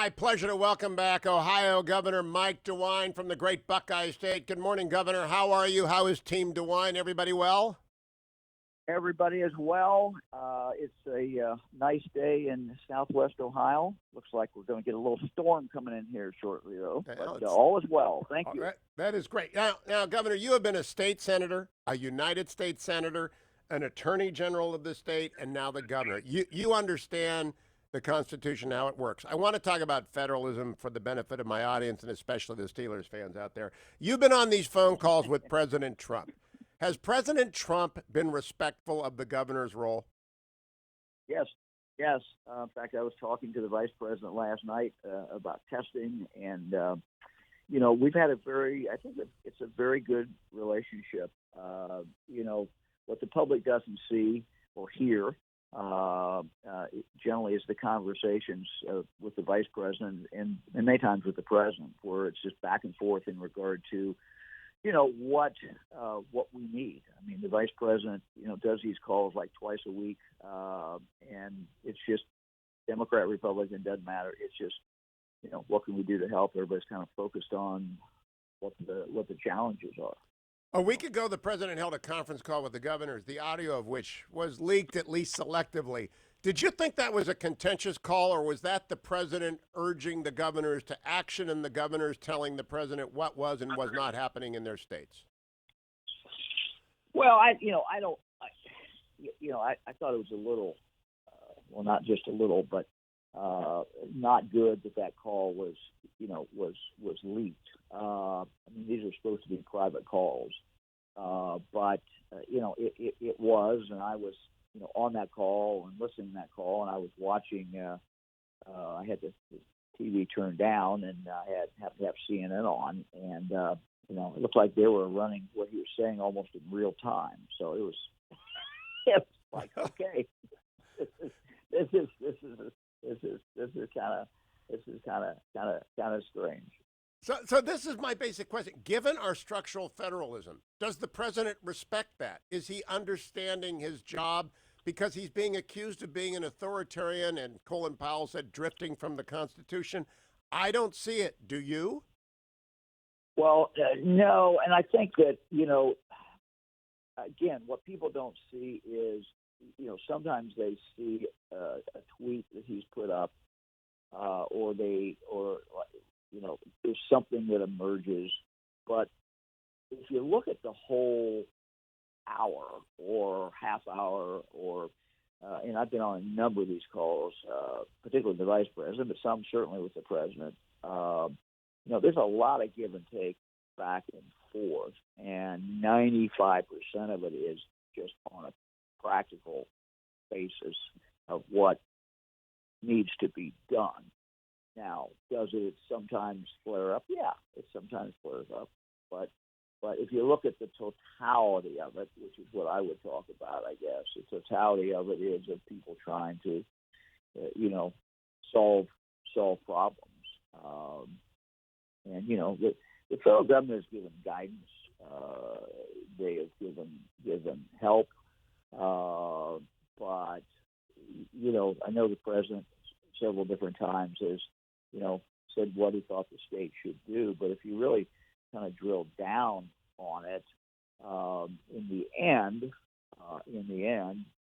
My pleasure to welcome back Ohio Governor Mike DeWine from the great Buckeye State. Good morning, Governor. How are you? How is Team DeWine? Everybody well? Everybody is well. It's a nice day in Southwest Ohio. Looks like we're going to get a little storm coming in here shortly, though. But all is well. Thank you. That is great. Now, Governor, you have been a state senator, a United States senator, an attorney general of the state, and now the governor. You understand the Constitution, how it works. I want to talk about federalism for the benefit of my audience and especially the Steelers fans out there. You've been on these phone calls with President Trump. Has President Trump been respectful of the governor's role? Yes. In fact, I was talking to the vice president last night about testing, and we've had I think it's a very good relationship. What the public doesn't see or hear generally is the conversations with the vice president and many times with the president, where it's just back and forth in regard to what we need. I mean, the vice president, does these calls like twice a week, and it's just Democrat, Republican, doesn't matter. It's just, what can we do to help? Everybody's kind of focused on what the challenges are. A week ago, the president held a conference call with the governors, the audio of which was leaked at least selectively. Did you think that was a contentious call, or was that the president urging the governors to action and the governors telling the president what was and was not happening in their states? Well, I thought it was a little, not just a little, but not good that call was leaked. These are supposed to be private calls, but it was, and I was on that call and listening to that call, and I was watching. I had the TV turned down, and I happened to have CNN on, and it looked like they were running what he was saying almost in real time. So it was, it was like, okay, this is kind of strange. So this is my basic question. Given our structural federalism, does the president respect that? Is he understanding his job? Because he's being accused of being an authoritarian, and Colin Powell said drifting from the Constitution. I don't see it. Do you? Well, no, and I think that, again, what people don't see is, sometimes they see a tweet that he's put up, or there's something that emerges. But if you look at the whole hour or half hour, or and I've been on a number of these calls, particularly the vice president, but some certainly with the president. There's a lot of give and take back and forth, and 95% of it is just on a practical basis of what needs to be done. Now, does it sometimes flare up? Yeah, it sometimes flares up. But if you look at the totality of it, which is what I would talk about, I guess, the totality of it is of people trying to, solve problems. The federal government has given guidance. They have given help. But, I know the president several different times has, said what he thought the state should do. But if you really kind of drill down on it, in the end,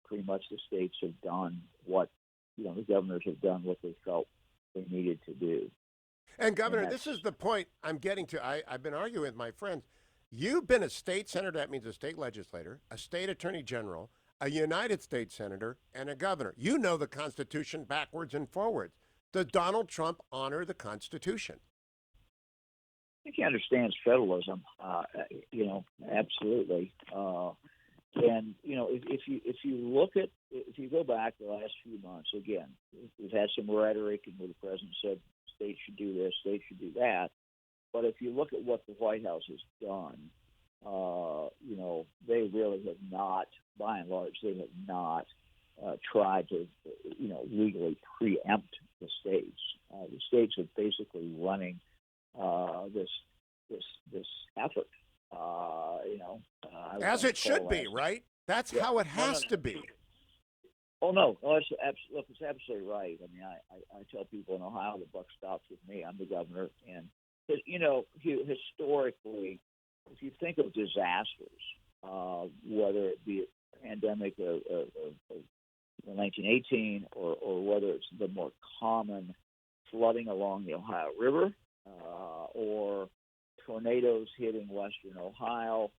pretty much the states have done what, the governors have done what they felt they needed to do. And Governor, this is the point I'm getting to. I've been arguing with my friends. You've been a state senator, that means a state legislator, a state attorney general, a United States senator, and a governor. You know the Constitution backwards and forwards. Does Donald Trump honor the Constitution? I think he understands federalism, absolutely. And if you go back the last few months, again, we've had some rhetoric, and where the president said states should do this, states should do that. But if you look at what the White House has done, they really have not, by and large, they have not tried to, legally preempt the states. The states are basically running this effort. As it should be, right? That's how it has to be. Oh no, no, look, it's absolutely right. I mean, I tell people in Ohio the buck stops with me. I'm the governor, and historically, if you think of disasters, whether it be a pandemic of 1918 or whether it's the more common flooding along the Ohio River or tornadoes hitting western Ohio,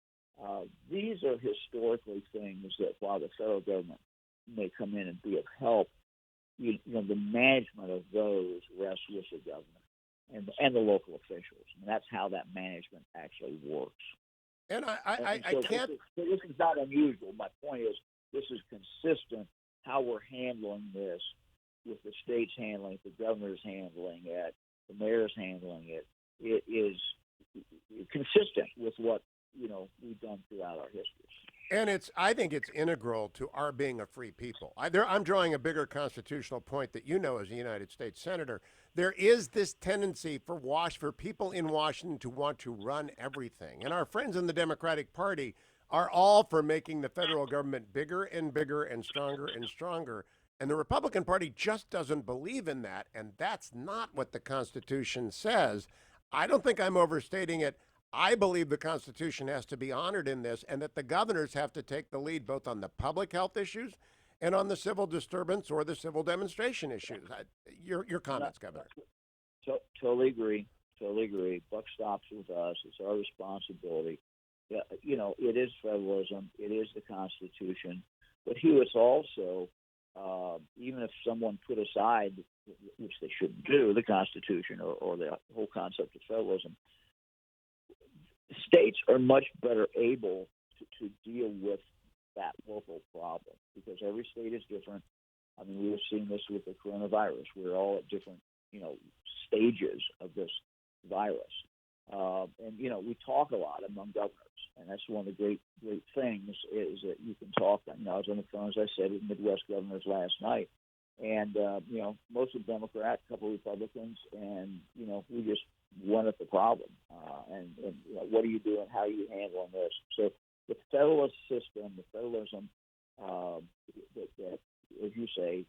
these are historically things that while the federal government may come in and be of help, the management of those rests with the governor and the local officials. And that's how that management actually works. And And I so can't. this is not unusual. My point is this is consistent how we're handling this, with the states handling it, the governor's handling it, the mayor's handling it. It is consistent with what we've done throughout our history. And I think it's integral to our being a free people. I'm drawing a bigger constitutional point that as a United States Senator. There is this tendency for people in Washington to want to run everything. And our friends in the Democratic Party are all for making the federal government bigger and bigger and stronger and stronger. And the Republican Party just doesn't believe in that. And that's not what the Constitution says. I don't think I'm overstating it. I believe the Constitution has to be honored in this, and that the governors have to take the lead both on the public health issues and on the civil disturbance or the civil demonstration issues. Your comments, Governor. Totally agree. Totally agree. Buck stops with us. It's our responsibility. Yeah, it is federalism. It is the Constitution. But Hugh, it's also, even if someone put aside, which they shouldn't do, the Constitution or the whole concept of federalism, states are much better able to deal with that local problem because every state is different. I mean, we have seen this with the coronavirus. We're all at different, stages of this virus. And we talk a lot among governors, and that's one of the great things is that you can talk. I was on the phone, as I said, with Midwest governors last night, and most of Democrats, a couple of Republicans, and we just went at the problem. And what are you doing? How are you handling this? So the federalist system, the federalism, that as you say,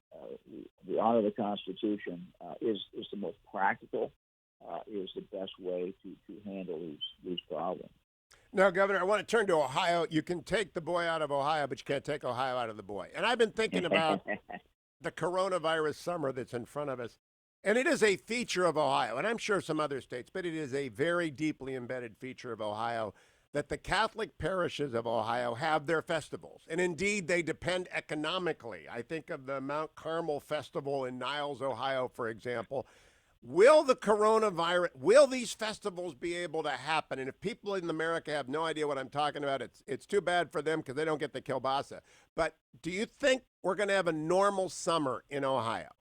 we honor the Constitution, is the most practical. Is the best way to handle these problems. Now, Governor, I want to turn to Ohio. You can take the boy out of Ohio, but you can't take Ohio out of the boy. And I've been thinking about the coronavirus summer that's in front of us. And it is a feature of Ohio, and I'm sure some other states, but it is a very deeply embedded feature of Ohio that the Catholic parishes of Ohio have their festivals. And indeed, they depend economically. I think of the Mount Carmel Festival in Niles, Ohio, for example. Will these festivals be able to happen? And if people in America have no idea what I'm talking about, it's too bad for them because they don't get the kielbasa. But do you think we're going to have a normal summer in Ohio?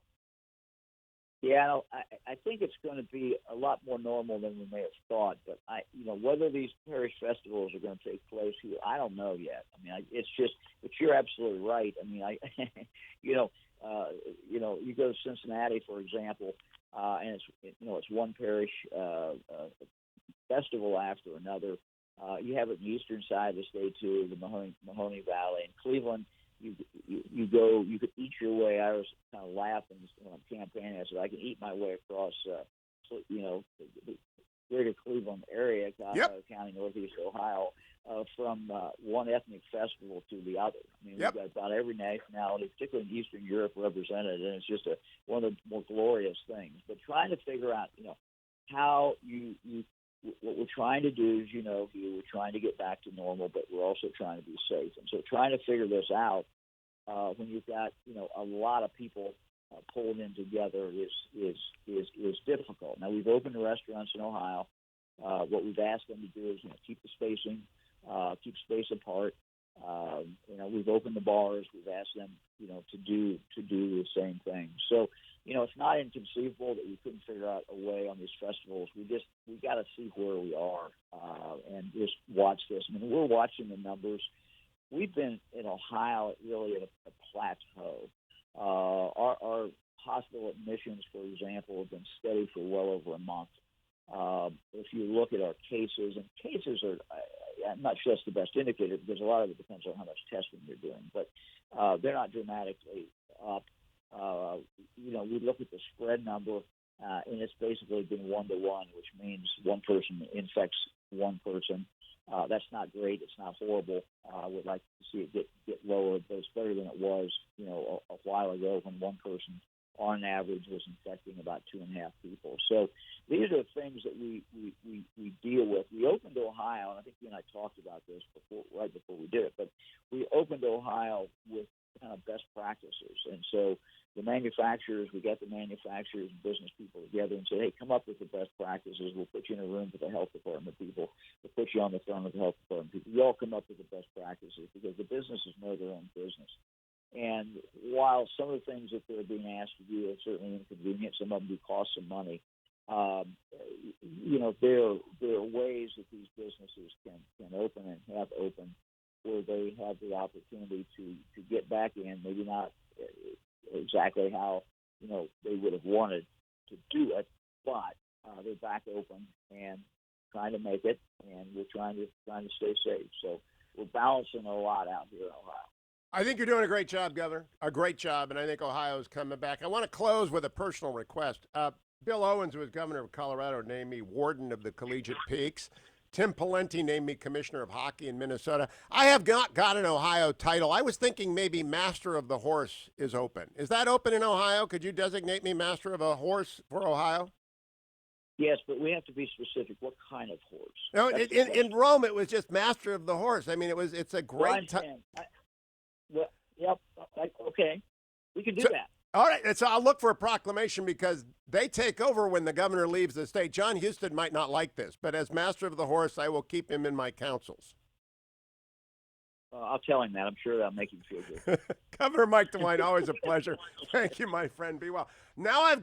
Yeah, I think it's going to be a lot more normal than we may have thought. But whether these parish festivals are going to take place here, I don't know yet. I mean, but you're absolutely right. I mean, you go to Cincinnati, for example, and it's one parish festival after another. You have it in the eastern side of the state too, the Mahoney Valley. In Cleveland, you could eat your way. I was kind of laughing when I'm campaigning. I said I can eat my way across, the greater Cleveland area, County, Northeast Ohio, from one ethnic festival to the other. I mean, we've got about every nationality, particularly in Eastern Europe, represented, and it's just one of the more glorious things. But trying to figure out, how what we're trying to do is, we're trying to get back to normal, but we're also trying to be safe. And so trying to figure this out when you've got, a lot of people pulling in together is difficult. Now, we've opened restaurants in Ohio. What we've asked them to do is, keep the spacing, keep space apart. We've opened the bars. We've asked them, to do the same thing. So, it's not inconceivable that we couldn't figure out a way on these festivals. We got to see where we are and just watch this. I mean, we're watching the numbers. We've been in Ohio really at a plateau. Our hospital admissions, for example, have been steady for well over a month. If you look at our cases, and cases are, I'm not sure that's the best indicator because a lot of it depends on how much testing you're doing, but they're not dramatically up. We look at the spread number, and it's basically been 1-to-1, which means one person infects one person. That's not great. It's not horrible. I would like to see it get lower, but it's better than it was, a while ago when one person on average was infecting about 2.5 people. So these are things that we deal with. We opened Ohio, and I think you and I talked about this right before we did it, but we opened Ohio with kind of best practices. And so the manufacturers, we got the manufacturers and business people together and said, hey, come up with the best practices. We'll put you in a room with the health department people. We'll put you on the phone with the health department people. You all come up with the best practices because the businesses know their own business. And while some of the things that they're being asked to do are certainly inconvenient, some of them do cost some money, there are ways that these businesses can open and have opened where they have the opportunity to get back in, maybe not exactly how they would have wanted to do it, but they're back open and trying to make it, and we're trying to stay safe. So we're balancing a lot out here in Ohio. I think you're doing a great job, Governor. A great job, and I think Ohio's coming back. I want to close with a personal request. Bill Owens, who was governor of Colorado, named me warden of the Collegiate Peaks. Tim Pawlenty named me commissioner of hockey in Minnesota. I have not got an Ohio title. I was thinking maybe master of the horse is open. Is that open in Ohio? Could you designate me master of a horse for Ohio? Yes, but we have to be specific. What kind of horse? No, in Rome, it was just master of the horse. I mean, it's a great title. Well, yep. Okay, we can do that. All right, so I'll look for a proclamation because they take over when the governor leaves the state. John Houston might not like this, but as master of the horse, I will keep him in my counsels. I'll tell him that. I'm sure that'll make him feel good. Governor Mike DeWine, always a pleasure. Thank you, my friend. Be well. Now I've